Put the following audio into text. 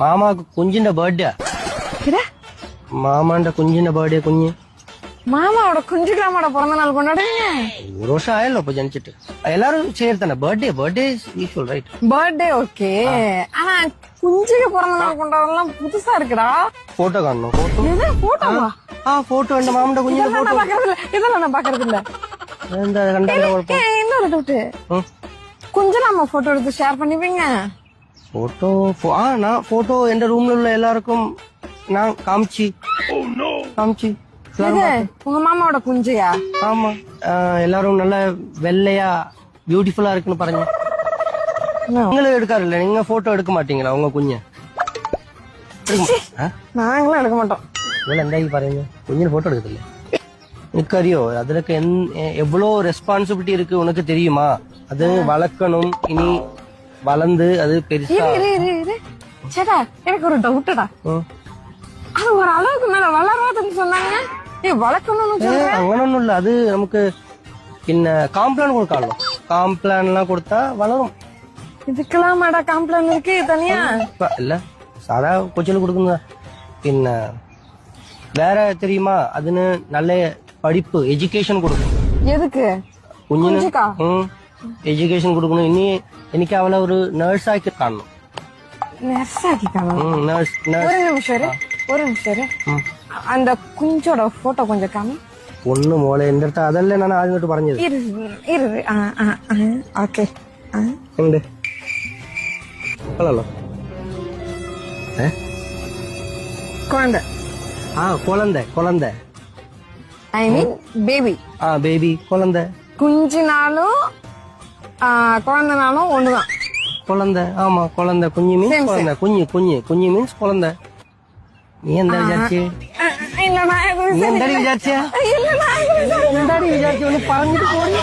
മാമാക്ക് കുഞ്ഞിന്റെ ബർത്ത്ഡേ മാമാന്റെ കുഞ്ഞിന്റെ ബർത്ത്ഡേ കുഞ്ഞ് மாமாவோட குஞ்சுக்கிராமோட பிறந்த நாள் கொண்டாடுவீங்க? ஒரு வருஷம் ஆயല്ലോ இப்ப ஜனிச்சிட்டு எல்லாரும் செய்யறதானே birthday usual right birthday okay. ஆனா குஞ்சுக்கு பிறந்த நாள் கொண்டாடலாம் புதுசா இருக்குடா. போட்டோ காணணும் போட்டோ இது போட்டோவா? போட்டோ இந்த மாமண்ட குஞ்சிന്റെ இதெல்லாம் நான் பாக்குறது இல்ல. இதெல்லாம் நான் பாக்குறது இல்ல. இந்த கண்டால குழப்பம். இன்னொரு டவுட். குஞ்சு நம்ம போட்டோ எடுத்து ஷேர் பண்ணிப்பீங்க? போட்டோ நான் போட்டோ எந்த ரூம்ல உள்ள எல்லாருக்கும் நான் காமிச்சு உங்க மாமாவோட குஞ்சியா? ஆமா எல்லாரும் நல்ல வெள்ளையா பியூட்டிஃபுல்லா இருக்குன்னு பாருங்க. நீங்களும் எடுக்காருல்ல, நீங்க போட்டோ எடுக்க மாட்டீங்களா உங்க குஞ்ச? நாங்களும் எடுக்க மாட்டோம். എന്തായി പറയുന്നത്? കുഞ്ഞിന് ഫോട്ടോ എടുക്കത്തില്ലേ? നിനക്കറിയോ അതിലൊക്കെ എവ്വളോ റെസ്പോൺസിബിലിറ്റി இருக்கு உனக்கு தெரியுமா? அது வளர்க்கணும், இனி வளர்ந்து அது பெருசா. சேட்டா எனக்கு ஒரு டவுட்டடா. அது ஒரு அளவுக்கு மேல வளராதுன்னு சொன்னாங்க. வளர்க்கணும்னு അങ്ങനൊന്നും ഇല്ല. അത് നമുക്ക് പിന്നെ காம்ப்ளான் கொடுக்கலாம். காம்ப்ளான் எல்லாம் கொடுத்தா வளரும். இதுக்கெல்லாம் மேடா காம்ப்ளான் இருக்கு தனியா? இல்ல சாதா கொச்சல் கொடுக்குங்க. പിന്നെ வேற தெரியுமா? அதுன்னு நல்ல படிப்பு எஜுகேஷன் கொடுக்கும். எதுக்கு? കുഞ്ഞിന് എഡ്യൂക്കേഷൻ കൊടുക്കണം. ഇനി എനിക്ക് അവളെ ഒരു നേഴ്സാക്കി കാണണം. நர்ஸாக்கி காணும். நர்ஸ் ஒரு நிமிஷம் அந்த குஞ்சோட போட்டோ கொஞ்சம் காமி. ஒண்ணு മോളെ എന്റെ അടുത്ത് അതല്ലേ ഞാൻ ആദ്യമായിട്ട് പറഞ്ഞത്. ഓക്കെ ഉണ്ട് കൊള്ളാലോ. குழந்தை. குழந்தை ஐ மீன் பேபி. பேபி குழந்தை. குஞ்சினாலும் குழந்தைனாலும் ஒண்ணுதான். குழந்தை. ஆமா குழந்தை. குஞ்சு மீன்ஸ் குழந்தை. குஞ்சு மீன்ஸ் குழந்தை. நீ എന്താ വിചാരിച്ചേ? இல்ல நான் നീ എന്താടി വിചാരിച്ചേ? இல்ல நான் എന്താടി വിചാരിച്ചേ? ഒന്ന് പറഞ്ഞിട്ട് പോയി.